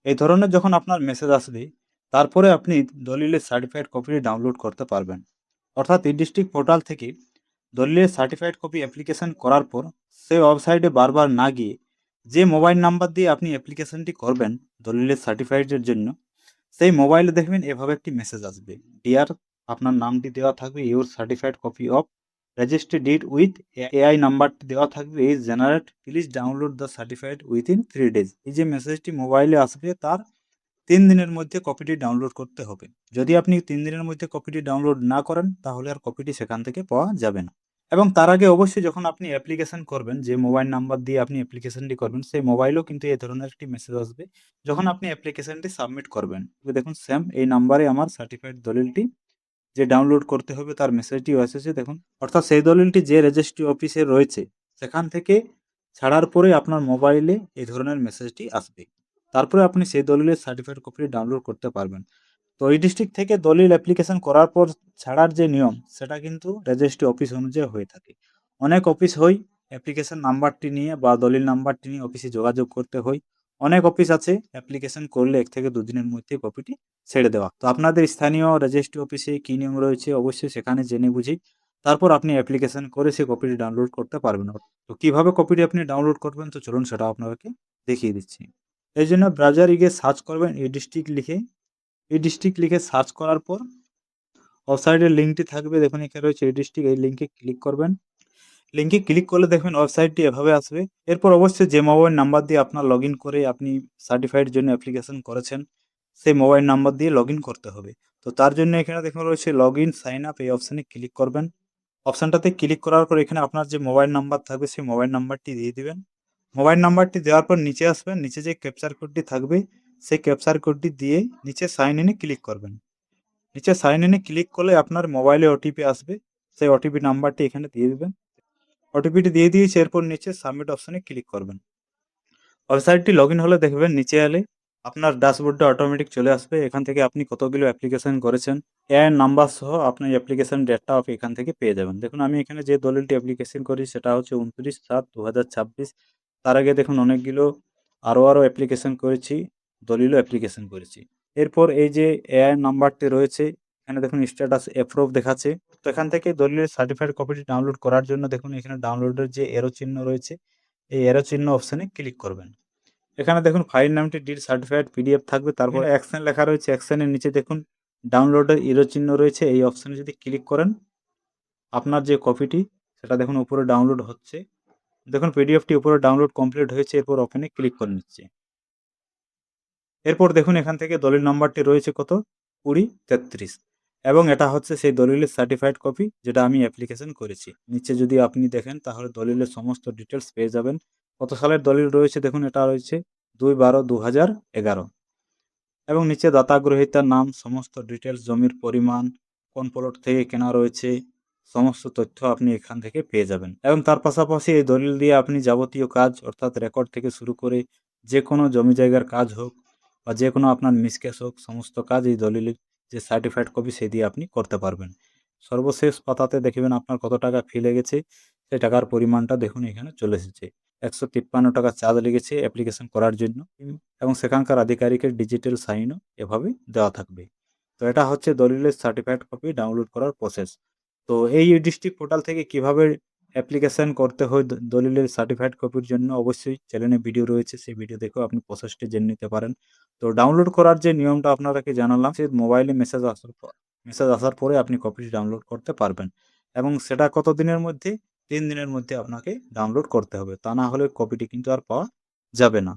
এই ধরনের যখন আপনার মেসেজ আসবে, তারপরে আপনি দলিলের সার্টিফাইড কপিটি ডাউনলোড করতে পারবেন। অর্থাৎ ই-ডিস্ট্রিক্ট পোর্টাল থেকে দলিলের সার্টিফাইড কপি অ্যাপ্লিকেশন করার পর সেই ওয়েবসাইটে বারবার না গিয়ে যে মোবাইল নাম্বার দিয়ে আপনি অ্যাপ্লিকেশনটি করবেন দলিলের সার্টিফাইডের জন্য, সেই মোবাইলে দেখবেন এভাবে একটি মেসেজ আসবে। ডিয়ার, আপনার নামটি দেওয়া থাকবে, your certified copy of registry did with AI নাম্বারটি দেওয়া থাকবে, is generate, please download the certified within 3 days। এই যে মেসেজটি মোবাইলে আসবে তার 3 দিনের মধ্যে কপিটি ডাউনলোড করতে হবে। যদি আপনি 3 দিনের মধ্যে কপিটি ডাউনলোড না করেন তাহলে আর কপিটি সেখান থেকে পাওয়া যাবে না। এবং তার আগে অবশ্যই যখন আপনি অ্যাপ্লিকেশন করবেন, যে মোবাইল নাম্বার দিয়ে আপনি অ্যাপ্লিকেশনটি করবেন সেই মোবাইলেও কিন্তু এই ধরনের একটি মেসেজ আসবে যখন আপনি অ্যাপ্লিকেশনটি সাবমিট করবেন। দেখুন সেম এই নাম্বারে আমার সার্টিফাইড দলিলটি যে ডাউনলোড করতে হবে তার মেসেজটিও এসেছে দেখুন। অর্থাৎ সেই দলিলটি যে রেজিস্ট্রি অফিসে রয়েছে সেখান থেকে ছাড়ার পরে আপনার মোবাইলে এই ধরনের মেসেজটি আসবে। তারপরে আপনি সেই দলিলের সার্টিফাইড কপি ডাউনলোড করতে পারবেন। তো এই ডিস্ট্রিক্ট থেকে দলিল অ্যাপ্লিকেশন করার পর ছাড়ার যে নিয়ম সেটা কিন্তু রেজিস্ট্রি অফিস অনুযায়ী হয়ে থাকে। অনেক অফিস হয় অ্যাপ্লিকেশন নাম্বারটি নিয়ে বা দলিল নাম্বারটি নিয়ে অফিসে যোগাযোগ করতে হয়। অনেক অফিস আছে অ্যাপ্লিকেশন করলে 1 থেকে 2 দিনের মধ্যে কপিটি ছেড়ে দেওয়া। তো আপনাদের স্থানীয় রেজিস্ট্রি অফিসে কী নিয়ম রয়েছে অবশ্যই সেখানে জেনে বুঝি তারপর আপনি অ্যাপ্লিকেশন করে সেই কপিটি ডাউনলোড করতে পারবেন। তো কীভাবে কপিটি আপনি ডাউনলোড করবেন তো চলুন সেটা আপনাদেরকে দেখিয়ে দিচ্ছি। এই জন্য ব্রাউজারে গিয়ে সার্চ করবেন ই ডিস্ট্রিক্ট লিখে সার্চ করার পর ওয়েবসাইটের লিঙ্কটি থাকবে দেখুন এখানে রয়েছে ই ডিস্ট্রিক্ট, এই লিঙ্কে ক্লিক করবেন। লিঙ্কে ক্লিক করলে দেখবেন ওয়েবসাইটটি এভাবে আসবে। এরপর অবশ্যই যে মোবাইল নাম্বার দিয়ে আপনার লগ ইন করে আপনি সার্টিফাইড জন্য অ্যাপ্লিকেশন করেছেন সেই মোবাইল নাম্বার দিয়ে লগ ইন করতে হবে। তো তার জন্য এখানে দেখুন রয়েছে লগ ইন সাইন আপ, এই অপশানে ক্লিক করবেন। অপশানটাতে ক্লিক করার পর এখানে আপনার যে মোবাইল নাম্বার থাকবে সেই মোবাইল নাম্বারটি দিয়ে দিবেন। মোবাইল নাম্বারটি দেওয়ার পর নিচে আসবেন, নিচে যে ক্যাপচার কোডটি থাকবে সেই ক্যাপচার কোডটি দিয়ে নিচে সাইন ইনে ক্লিক করবেন। নিচে সাইন ইনে ক্লিক করলে আপনার মোবাইলে ওটিপি আসবে, সেই ওটিপি নাম্বারটি এখানে দিয়ে দেবেন। ওটিপিটি দিয়ে দিয়েছি, এরপর নিচে সাবমিট অপশানে ক্লিক করবেন। ওয়েবসাইটটি লগ ইন হলে দেখবেন নিচে এলে আপনার ড্যাশবোর্ডে অটোমেটিক চলে আসবে। এখান থেকে আপনি কতগুলো অ্যাপ্লিকেশন করেছেন এর নাম্বার সহ আপনার অ্যাপ্লিকেশন ডেটটা এখান থেকে পেয়ে যাবেন। দেখুন আমি এখানে যে দলিলটি অ্যাপ্লিকেশন করি সেটা হচ্ছে 29/7/2026। তার আগে দেখুন অনেকগুলো আরও অ্যাপ্লিকেশন করেছি, দলিলও অ্যাপ্লিকেশন করেছি। এরপর এই যে এআই নাম্বারটি রয়েছে এখানে দেখুন স্ট্যাটাস অ্যাপ্রুভ দেখাচ্ছে। তো এখান থেকে দলিলের সার্টিফাইড কপিটি ডাউনলোড করার জন্য দেখুন এখানে ডাউনলোডের যে এরো চিহ্ন রয়েছে এই এরো চিহ্ন অপশানে ক্লিক করবেন। এখানে দেখুন ফাইল নামটি ডিড সার্টিফাইড পিডিএফ থাকবে, তারপরে অ্যাকশন লেখা রয়েছে, অ্যাকশনের নিচে দেখুন ডাউনলোডের এরো চিহ্ন রয়েছে, এই অপশানে যদি ক্লিক করেন আপনার যে কপিটি সেটা দেখুন উপরে ডাউনলোড হচ্ছে। দেখুন পিডিএফটি উপরে ডাউনলোড কমপ্লিট হয়েছে, এরপর ওপেনে ক্লিক করে নিচ্ছে। এরপর দেখুন এখান থেকে দলিল নাম্বারটি রয়েছে কত 2033 এবং এটা হচ্ছে সেই দলিলের সার্টিফাইড কপি যেটা আমি অ্যাপ্লিকেশন করেছি। নিচে যদি আপনি দেখেন তাহলে দলিলের সমস্ত ডিটেলস পেয়ে যাবেন। কত সালের দলিল রয়েছে দেখুন এটা রয়েছে 2/12/2011 এবং নিচে দাতা গ্রহীতার নাম, সমস্ত ডিটেলস, জমির পরিমাণ, কোন প্লট থেকে কেনা রয়েছে, সমস্ত তথ্য আপনি এখান থেকে পেয়ে যাবেন। এবং তার পাশাপাশি এই দলিল দিয়ে আপনি যাবতীয় কাজ অর্থাৎ রেকর্ড থেকে শুরু করে যে কোনো জমি জায়গার কাজ হোক বা যে কোনো আপনার মিসকেস হোক সমস্ত কাজ এই দলিলের যে সার্টিফাইড কপি সেই দিয়ে আপনি করতে পারবেন। সর্বশেষ পাতাতে দেখবেন আপনার কত টাকা ফি লেগেছে, সেই টাকার পরিমাণটা দেখুন এখানে চলে এসেছে। 153 টাকা চার্জ লেগেছে অ্যাপ্লিকেশন করার জন্য এবং সেখানকার আধিকারিকের ডিজিটাল সাইনও এভাবে দেওয়া থাকবে। তো এটা হচ্ছে দলিলের সার্টিফাইড কপি ডাউনলোড করার প্রসেস। তো এই ডিস্ট্রিক্ট পোর্টাল থেকে কিভাবে অ্যাপ্লিকেশন করতে হয় দলিলের সার্টিফাইড কপির জন্য অবশ্যই চ্যানেলে ভিডিও রয়েছে, সেই ভিডিও দেখেও আপনি প্রসেসটি জেনে নিতে পারেন। তো ডাউনলোড করার যে নিয়মটা আপনাদেরকে জানালাম, সে মোবাইলে মেসেজ আসার পরে আপনি কপিটি ডাউনলোড করতে পারবেন এবং সেটা কত দিনের মধ্যে 3 দিনের মধ্যে আপনাকে ডাউনলোড করতে হবে, তা না হলে কপিটি কিন্তু আর পাওয়া যাবে না।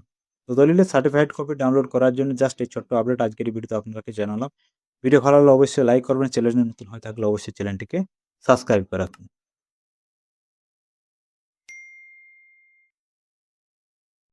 তো দলিলের সার্টিফাইড কপি ডাউনলোড করার জন্য জাস্ট এই ছোট্ট আপডেট আজকের এই ভিডিওতে আপনাদেরকে জানালাম। ভিডিও ভালো লাগলে অবশ্যই লাইক করবেন, চ্যানেলে নতুন হয়ে থাকলে অবশ্যই চ্যানেলটিকে সাবস্ক্রাইব করে রাখুন।